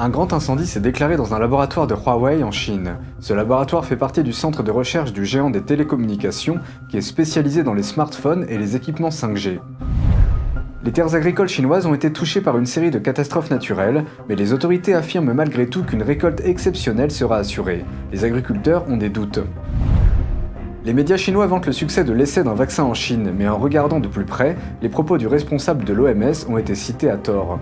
Un grand incendie s'est déclaré dans un laboratoire de Huawei en Chine. Ce laboratoire fait partie du centre de recherche du géant des télécommunications qui est spécialisé dans les smartphones et les équipements 5G. Les terres agricoles chinoises ont été touchées par une série de catastrophes naturelles, mais les autorités affirment malgré tout qu'une récolte exceptionnelle sera assurée. Les agriculteurs ont des doutes. Les médias chinois vantent le succès de l'essai d'un vaccin en Chine, mais en regardant de plus près, les propos du responsable de l'OMS ont été cités à tort.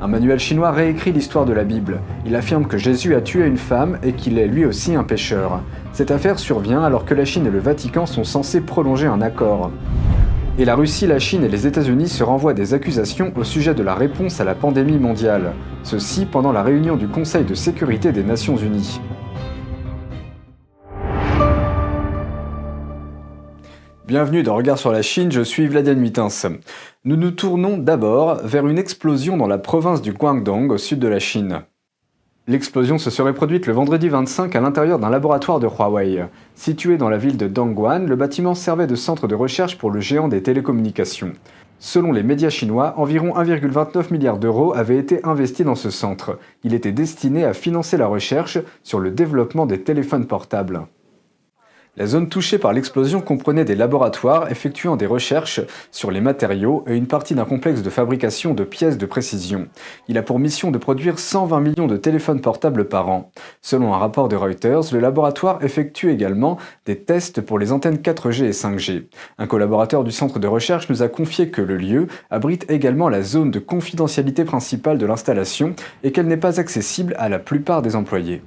Un manuel chinois réécrit l'histoire de la Bible. Il affirme que Jésus a tué une femme et qu'il est lui aussi un pécheur. Cette affaire survient alors que la Chine et le Vatican sont censés prolonger un accord. Et la Russie, la Chine et les États-Unis se renvoient des accusations au sujet de la réponse à la pandémie mondiale. Ceci pendant la réunion du Conseil de sécurité des Nations Unies. Bienvenue dans Regard sur la Chine, je suis Vladian Mitins. Nous nous tournons d'abord vers une explosion dans la province du Guangdong au sud de la Chine. L'explosion se serait produite le vendredi 25 à l'intérieur d'un laboratoire de Huawei. Situé dans la ville de Dongguan, le bâtiment servait de centre de recherche pour le géant des télécommunications. Selon les médias chinois, environ 1,29 milliard d'euros avaient été investis dans ce centre. Il était destiné à financer la recherche sur le développement des téléphones portables. La zone touchée par l'explosion comprenait des laboratoires effectuant des recherches sur les matériaux et une partie d'un complexe de fabrication de pièces de précision. Il a pour mission de produire 120 millions de téléphones portables par an. Selon un rapport de Reuters, le laboratoire effectue également des tests pour les antennes 4G et 5G. Un collaborateur du centre de recherche nous a confié que le lieu abrite également la zone de confidentialité principale de l'installation et qu'elle n'est pas accessible à la plupart des employés.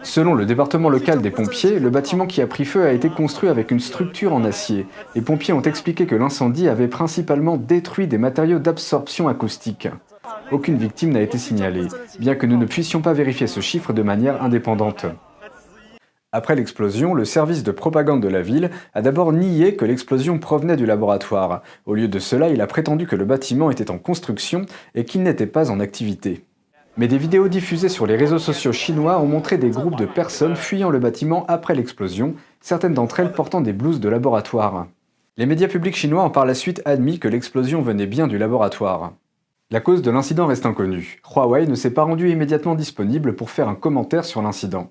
Selon le département local des pompiers, le bâtiment qui a pris feu a été construit avec une structure en acier. Les pompiers ont expliqué que l'incendie avait principalement détruit des matériaux d'absorption acoustique. Aucune victime n'a été signalée, bien que nous ne puissions pas vérifier ce chiffre de manière indépendante. Après l'explosion, le service de propagande de la ville a d'abord nié que l'explosion provenait du laboratoire. Au lieu de cela, il a prétendu que le bâtiment était en construction et qu'il n'était pas en activité. Mais des vidéos diffusées sur les réseaux sociaux chinois ont montré des groupes de personnes fuyant le bâtiment après l'explosion, certaines d'entre elles portant des blouses de laboratoire. Les médias publics chinois ont par la suite admis que l'explosion venait bien du laboratoire. La cause de l'incident reste inconnue. Huawei ne s'est pas rendu immédiatement disponible pour faire un commentaire sur l'incident.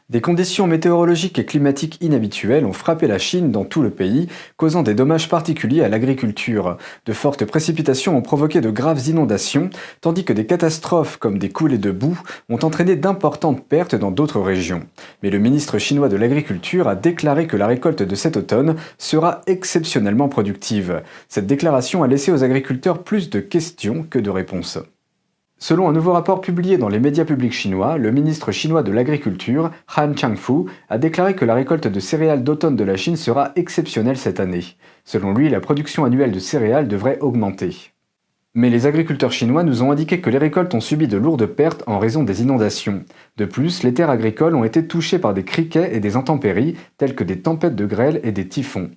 Des conditions météorologiques et climatiques inhabituelles ont frappé la Chine dans tout le pays, causant des dommages particuliers à l'agriculture. De fortes précipitations ont provoqué de graves inondations, tandis que des catastrophes comme des coulées de boue ont entraîné d'importantes pertes dans d'autres régions. Mais le ministre chinois de l'Agriculture a déclaré que la récolte de cet automne sera exceptionnellement productive. Cette déclaration a laissé aux agriculteurs plus de questions que de réponses. Selon un nouveau rapport publié dans les médias publics chinois, le ministre chinois de l'Agriculture, Han Changfu, a déclaré que la récolte de céréales d'automne de la Chine sera exceptionnelle cette année. Selon lui, la production annuelle de céréales devrait augmenter. Mais les agriculteurs chinois nous ont indiqué que les récoltes ont subi de lourdes pertes en raison des inondations. De plus, les terres agricoles ont été touchées par des criquets et des intempéries, telles que des tempêtes de grêle et des typhons.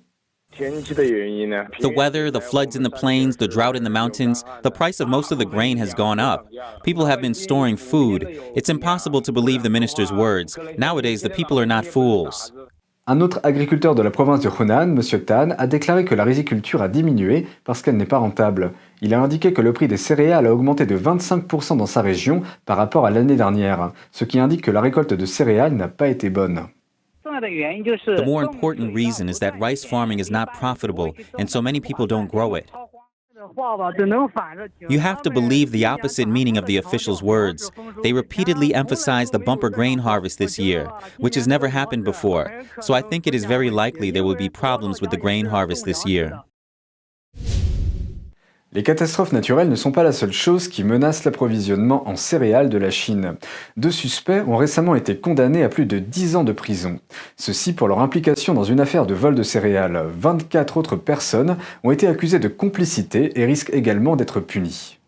The weather, the floods in the plains, the drought in the mountains, the price of most of the grain has gone up. People have been storing food. It's impossible to believe the minister's words. Nowadays, the people are not fools. Un autre agriculteur de la province de Hunan, M. Tan, a déclaré que la riziculture a diminué parce qu'elle n'est pas rentable. Il a indiqué que le prix des céréales a augmenté de 25% dans sa région par rapport à l'année dernière, ce qui indique que la récolte de céréales n'a pas été bonne. The more important reason is that rice farming is not profitable, and so many people don't grow it. You have to believe the opposite meaning of the officials' words. They repeatedly emphasize the bumper grain harvest this year, which has never happened before, so I think it is very likely there will be problems with the grain harvest this year. Les catastrophes naturelles ne sont pas la seule chose qui menace l'approvisionnement en céréales de la Chine. 2 suspects ont récemment été condamnés à plus de 10 ans de prison. Ceci pour leur implication dans une affaire de vol de céréales. 24 autres personnes ont été accusées de complicité et risquent également d'être punies.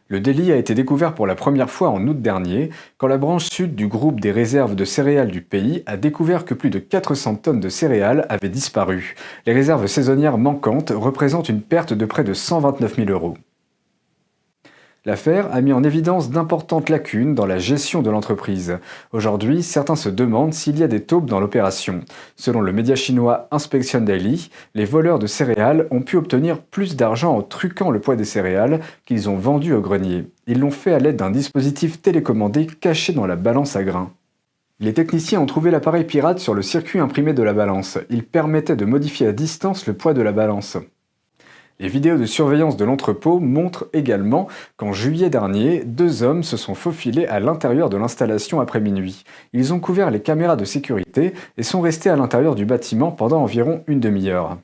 Le délit a été découvert pour la première fois en août dernier, quand la branche sud du groupe des réserves de céréales du pays a découvert que plus de 400 tonnes de céréales avaient disparu. Les réserves saisonnières manquantes représentent une perte de près de 129 000 €. L'affaire a mis en évidence d'importantes lacunes dans la gestion de l'entreprise. Aujourd'hui, certains se demandent s'il y a des taupes dans l'opération. Selon le média chinois Inspection Daily, les voleurs de céréales ont pu obtenir plus d'argent en truquant le poids des céréales qu'ils ont vendues au grenier. Ils l'ont fait à l'aide d'un dispositif télécommandé caché dans la balance à grains. Les techniciens ont trouvé l'appareil pirate sur le circuit imprimé de la balance. Il permettait de modifier à distance le poids de la balance. Les vidéos de surveillance de l'entrepôt montrent également qu'en juillet dernier, 2 hommes se sont faufilés à l'intérieur de l'installation après minuit. Ils ont couvert les caméras de sécurité et sont restés à l'intérieur du bâtiment pendant environ une demi-heure.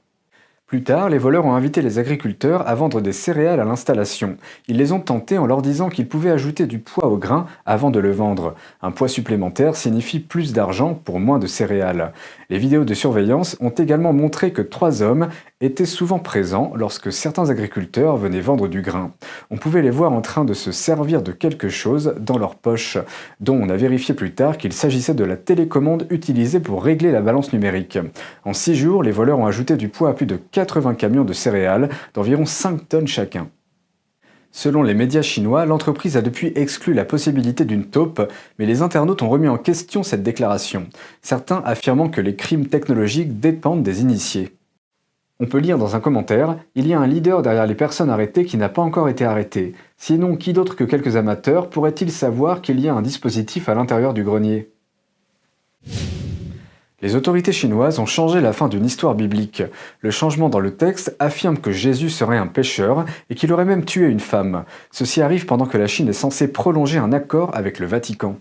Plus tard, les voleurs ont invité les agriculteurs à vendre des céréales à l'installation. Ils les ont tentés en leur disant qu'ils pouvaient ajouter du poids au grain avant de le vendre. Un poids supplémentaire signifie plus d'argent pour moins de céréales. Les vidéos de surveillance ont également montré que 3 hommes étaient souvent présents lorsque certains agriculteurs venaient vendre du grain. On pouvait les voir en train de se servir de quelque chose dans leur poche, dont on a vérifié plus tard qu'il s'agissait de la télécommande utilisée pour régler la balance numérique. En 6 jours, les voleurs ont ajouté du poids à plus de 80 camions de céréales d'environ 5 tonnes chacun. Selon les médias chinois, l'entreprise a depuis exclu la possibilité d'une taupe, mais les internautes ont remis en question cette déclaration, certains affirmant que les crimes technologiques dépendent des initiés. On peut lire dans un commentaire « Il y a un leader derrière les personnes arrêtées qui n'a pas encore été arrêté. Sinon, qui d'autre que quelques amateurs pourrait-il savoir qu'il y a un dispositif à l'intérieur du grenier ?» Les autorités chinoises ont changé la fin d'une histoire biblique. Le changement dans le texte affirme que Jésus serait un pécheur et qu'il aurait même tué une femme. Ceci arrive pendant que la Chine est censée prolonger un accord avec le Vatican.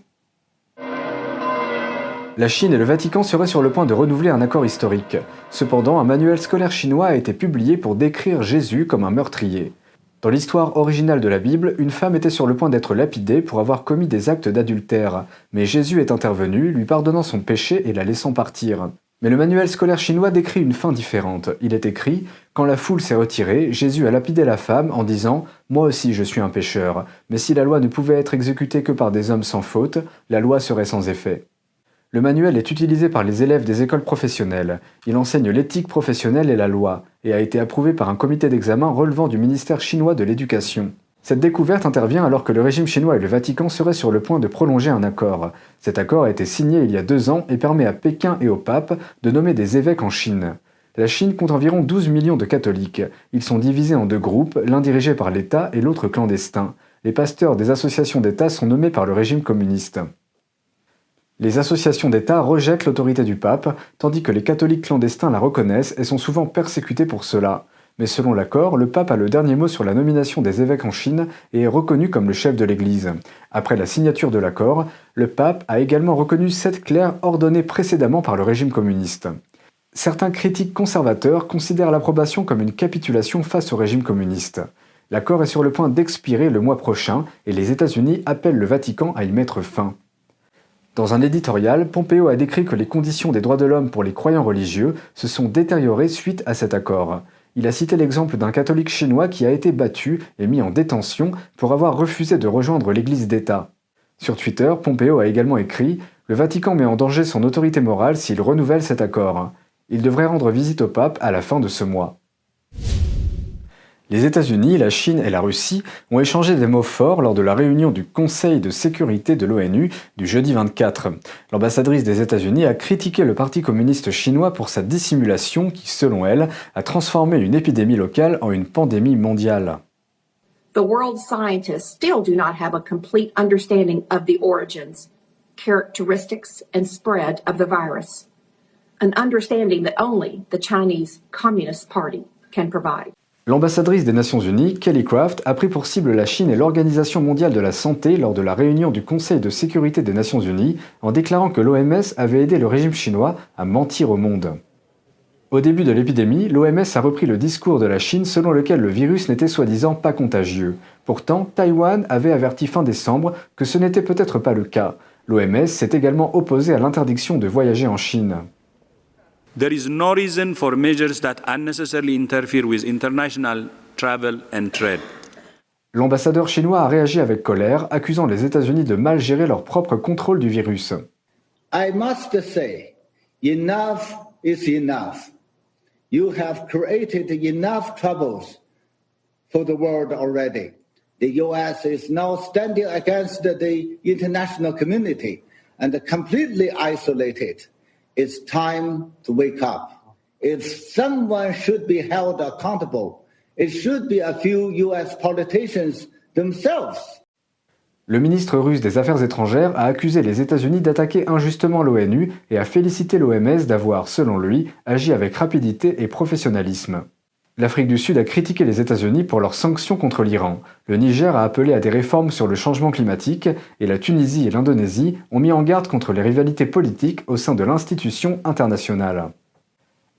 La Chine et le Vatican seraient sur le point de renouveler un accord historique. Cependant, un manuel scolaire chinois a été publié pour décrire Jésus comme un meurtrier. Dans l'histoire originale de la Bible, une femme était sur le point d'être lapidée pour avoir commis des actes d'adultère, mais Jésus est intervenu, lui pardonnant son péché et la laissant partir. Mais le manuel scolaire chinois décrit une fin différente. Il est écrit « Quand la foule s'est retirée, Jésus a lapidé la femme en disant « Moi aussi je suis un pécheur, mais si la loi ne pouvait être exécutée que par des hommes sans faute, la loi serait sans effet. » Le manuel est utilisé par les élèves des écoles professionnelles. Il enseigne l'éthique professionnelle et la loi, et a été approuvé par un comité d'examen relevant du ministère chinois de l'Éducation. Cette découverte intervient alors que le régime chinois et le Vatican seraient sur le point de prolonger un accord. Cet accord a été signé il y a 2 ans et permet à Pékin et au pape de nommer des évêques en Chine. La Chine compte environ 12 millions de catholiques. Ils sont divisés en 2 groupes, l'un dirigé par l'État et l'autre clandestin. Les pasteurs des associations d'État sont nommés par le régime communiste. Les associations d'État rejettent l'autorité du pape, tandis que les catholiques clandestins la reconnaissent et sont souvent persécutés pour cela. Mais selon l'accord, le pape a le dernier mot sur la nomination des évêques en Chine et est reconnu comme le chef de l'Église. Après la signature de l'accord, le pape a également reconnu 7 clercs ordonnés précédemment par le régime communiste. Certains critiques conservateurs considèrent l'approbation comme une capitulation face au régime communiste. L'accord est sur le point d'expirer le mois prochain et les États-Unis appellent le Vatican à y mettre fin. Dans un éditorial, Pompeo a décrit que les conditions des droits de l'homme pour les croyants religieux se sont détériorées suite à cet accord. Il a cité l'exemple d'un catholique chinois qui a été battu et mis en détention pour avoir refusé de rejoindre l'Église d'État. Sur Twitter, Pompeo a également écrit « Le Vatican met en danger son autorité morale s'il renouvelle cet accord. Il devrait rendre visite au pape à la fin de ce mois. » Les États-Unis, la Chine et la Russie ont échangé des mots forts lors de la réunion du Conseil de sécurité de l'ONU du jeudi 24. L'ambassadrice des États-Unis a critiqué le Parti communiste chinois pour sa dissimulation qui, selon elle, a transformé une épidémie locale en une pandémie mondiale. The world's scientists still do not have a complete understanding of the origins, characteristics, and spread of the virus, an understanding that only the Chinese Communist Party can provide. L'ambassadrice des Nations Unies, Kelly Craft, a pris pour cible la Chine et l'Organisation mondiale de la santé lors de la réunion du Conseil de sécurité des Nations Unies en déclarant que l'OMS avait aidé le régime chinois à mentir au monde. Au début de l'épidémie, l'OMS a repris le discours de la Chine selon lequel le virus n'était soi-disant pas contagieux. Pourtant, Taïwan avait averti fin décembre que ce n'était peut-être pas le cas. L'OMS s'est également opposée à l'interdiction de voyager en Chine. There is no reason for measures that unnecessarily interfere with international travel and trade. L'ambassadeur chinois a réagi avec colère, accusant les États-Unis de mal gérer leur propre contrôle du virus. I must say, enough is enough. You have created enough troubles for the world already. The US is now standing against the international community and completely isolated. It's time to wake up. If someone should be held accountable, it should be a few US politicians themselves. Le ministre russe des Affaires étrangères a accusé les États-Unis d'attaquer injustement l'ONU et a félicité l'OMS d'avoir, selon lui, agi avec rapidité et professionnalisme. L'Afrique du Sud a critiqué les États-Unis pour leurs sanctions contre l'Iran. Le Niger a appelé à des réformes sur le changement climatique et la Tunisie et l'Indonésie ont mis en garde contre les rivalités politiques au sein de l'institution internationale.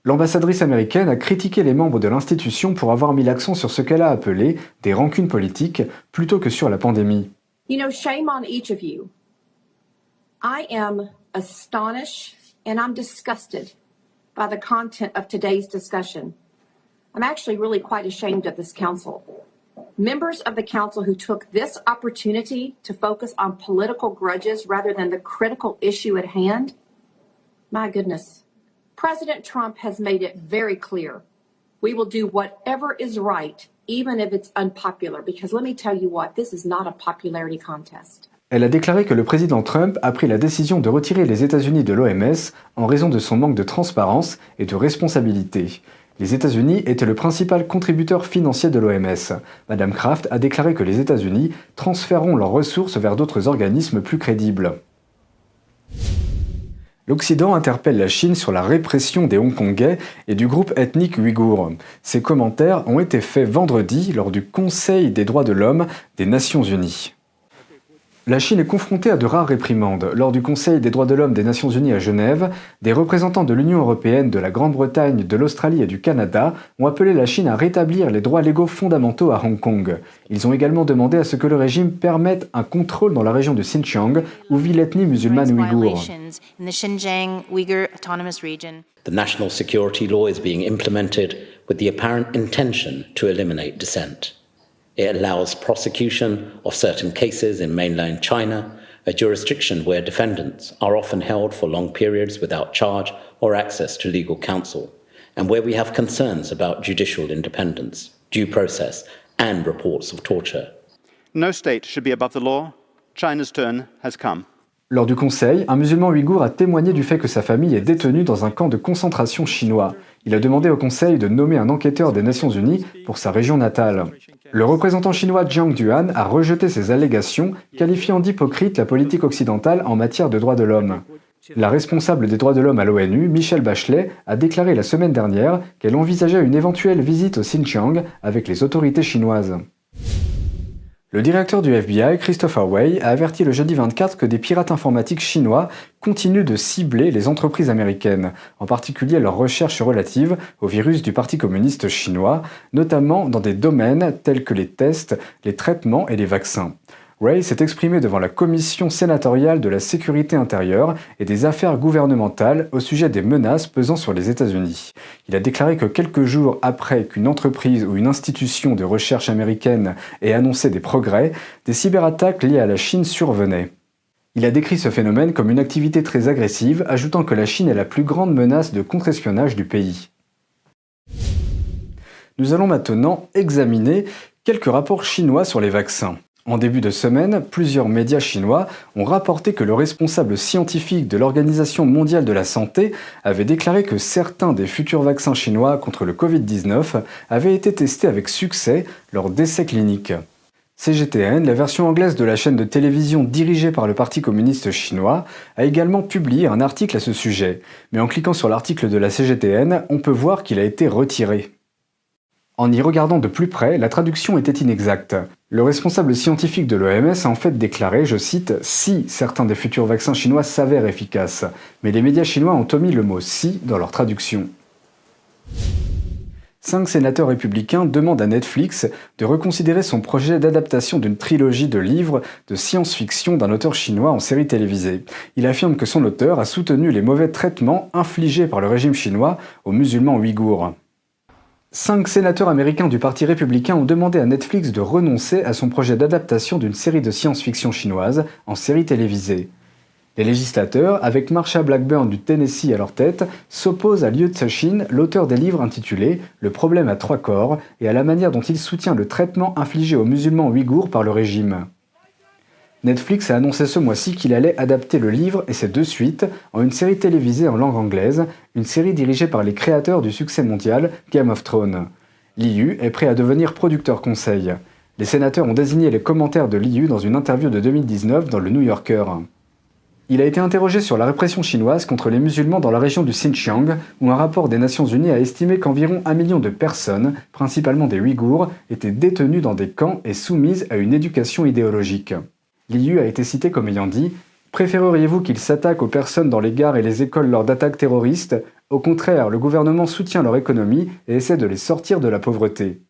L'ambassadrice américaine a critiqué les membres de l'institution pour avoir mis l'accent sur ce qu'elle a appelé des rancunes politiques plutôt que sur la pandémie. You know, shame on each of you. I am astonished and I'm disgusted by the content of today's discussion. I'm actually really quite ashamed of this council. Members of the council who took this opportunity to focus on political grudges rather than the critical issue at hand, my goodness. President Trump has made it very clear. We will do whatever is right, even if it's unpopular, because let me tell you what, this is not a popularity contest. Elle a déclaré que le président Trump a pris la décision de retirer les États-Unis de l'OMS en raison de son manque de transparence et de responsabilité. Les États-Unis étaient le principal contributeur financier de l'OMS. Madame Kraft a déclaré que les États-Unis transféreront leurs ressources vers d'autres organismes plus crédibles. L'Occident interpelle la Chine sur la répression des Hongkongais et du groupe ethnique ouïghour. Ces commentaires ont été faits vendredi lors du Conseil des droits de l'homme des Nations Unies. La Chine est confrontée à de rares réprimandes. Lors du Conseil des droits de l'homme des Nations Unies à Genève, des représentants de l'Union européenne, de la Grande-Bretagne, de l'Australie et du Canada ont appelé la Chine à rétablir les droits légaux fondamentaux à Hong Kong. Ils ont également demandé à ce que le régime permette un contrôle dans la région de Xinjiang, où vit l'ethnie musulmane ouïghour. The national security law is being implemented with the apparent intention to eliminate dissent. It allows prosecution of certain cases in mainland China, a jurisdiction where defendants are often held for long periods without charge or access to legal counsel, and where we have concerns about judicial independence, due process, and reports of torture. No state should be above the law. China's turn has come. Lors du Conseil, un musulman ouïghour a témoigné du fait que sa famille est détenue dans un camp de concentration chinois. Il a demandé au Conseil de nommer un enquêteur des Nations Unies pour sa région natale. Le représentant chinois Jiang Duan a rejeté ces allégations, qualifiant d'hypocrite la politique occidentale en matière de droits de l'homme. La responsable des droits de l'homme à l'ONU, Michelle Bachelet, a déclaré la semaine dernière qu'elle envisageait une éventuelle visite au Xinjiang avec les autorités chinoises. Le directeur du FBI, Christopher Wray, a averti le jeudi 24 que des pirates informatiques chinois continuent de cibler les entreprises américaines, en particulier leurs recherches relatives au virus du Parti communiste chinois, notamment dans des domaines tels que les tests, les traitements et les vaccins. Wray s'est exprimé devant la Commission sénatoriale de la sécurité intérieure et des affaires gouvernementales au sujet des menaces pesant sur les États-Unis. Il a déclaré que quelques jours après qu'une entreprise ou une institution de recherche américaine ait annoncé des progrès, des cyberattaques liées à la Chine survenaient. Il a décrit ce phénomène comme une activité très agressive, ajoutant que la Chine est la plus grande menace de contre-espionnage du pays. Nous allons maintenant examiner quelques rapports chinois sur les vaccins. En début de semaine, plusieurs médias chinois ont rapporté que le responsable scientifique de l'Organisation mondiale de la santé avait déclaré que certains des futurs vaccins chinois contre le Covid-19 avaient été testés avec succès lors d'essais cliniques. CGTN, la version anglaise de la chaîne de télévision dirigée par le Parti communiste chinois, a également publié un article à ce sujet. Mais en cliquant sur l'article de la CGTN, on peut voir qu'il a été retiré. En y regardant de plus près, la traduction était inexacte. Le responsable scientifique de l'OMS a en fait déclaré, je cite, « si certains des futurs vaccins chinois s'avèrent efficaces », mais les médias chinois ont omis le mot « si » dans leur traduction. 5 sénateurs républicains demandent à Netflix de reconsidérer son projet d'adaptation d'une trilogie de livres de science-fiction d'un auteur chinois en série télévisée. Il affirme que son auteur a soutenu les mauvais traitements infligés par le régime chinois aux musulmans ouïghours. 5 sénateurs américains du Parti républicain ont demandé à Netflix de renoncer à son projet d'adaptation d'une série de science-fiction chinoise en série télévisée. Les législateurs, avec Marsha Blackburn du Tennessee à leur tête, s'opposent à Liu Cixin, l'auteur des livres intitulés « Le problème à 3 corps » et à la manière dont il soutient le traitement infligé aux musulmans ouïghours par le régime. Netflix a annoncé ce mois-ci qu'il allait adapter le livre et ses 2 suites en une série télévisée en langue anglaise, une série dirigée par les créateurs du succès mondial Game of Thrones. Liu est prêt à devenir producteur conseil. Les sénateurs ont désigné les commentaires de Liu dans une interview de 2019 dans le New Yorker. Il a été interrogé sur la répression chinoise contre les musulmans dans la région du Xinjiang, où un rapport des Nations Unies a estimé qu'environ 1 million de personnes, principalement des Ouïghours, étaient détenues dans des camps et soumises à une éducation idéologique. Liu a été cité comme ayant dit « Préféreriez-vous qu'ils s'attaquent aux personnes dans les gares et les écoles lors d'attaques terroristes ? Au contraire, le gouvernement soutient leur économie et essaie de les sortir de la pauvreté. »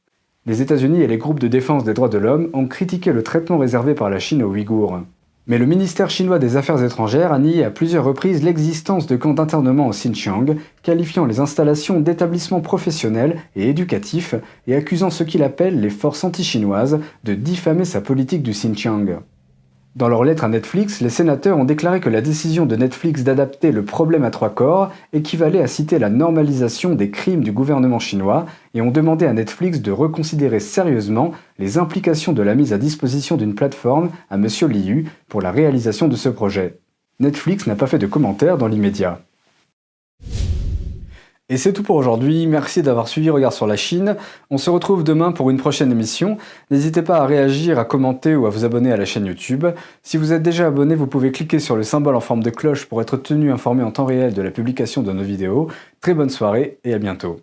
Les États-Unis et les groupes de défense des droits de l'homme ont critiqué le traitement réservé par la Chine aux Ouïghours. Mais le ministère chinois des Affaires étrangères a nié à plusieurs reprises l'existence de camps d'internement au Xinjiang, qualifiant les installations d'établissements professionnels et éducatifs et accusant ce qu'il appelle les forces anti-chinoises de diffamer sa politique du Xinjiang. Dans leur lettre à Netflix, les sénateurs ont déclaré que la décision de Netflix d'adapter Le Problème à 3 corps équivalait à citer la normalisation des crimes du gouvernement chinois et ont demandé à Netflix de reconsidérer sérieusement les implications de la mise à disposition d'une plateforme à M. Liu pour la réalisation de ce projet. Netflix n'a pas fait de commentaires dans l'immédiat. Et c'est tout pour aujourd'hui, merci d'avoir suivi Regard sur la Chine. On se retrouve demain pour une prochaine émission. N'hésitez pas à réagir, à commenter ou à vous abonner à la chaîne YouTube. Si vous êtes déjà abonné, vous pouvez cliquer sur le symbole en forme de cloche pour être tenu informé en temps réel de la publication de nos vidéos. Très bonne soirée et à bientôt.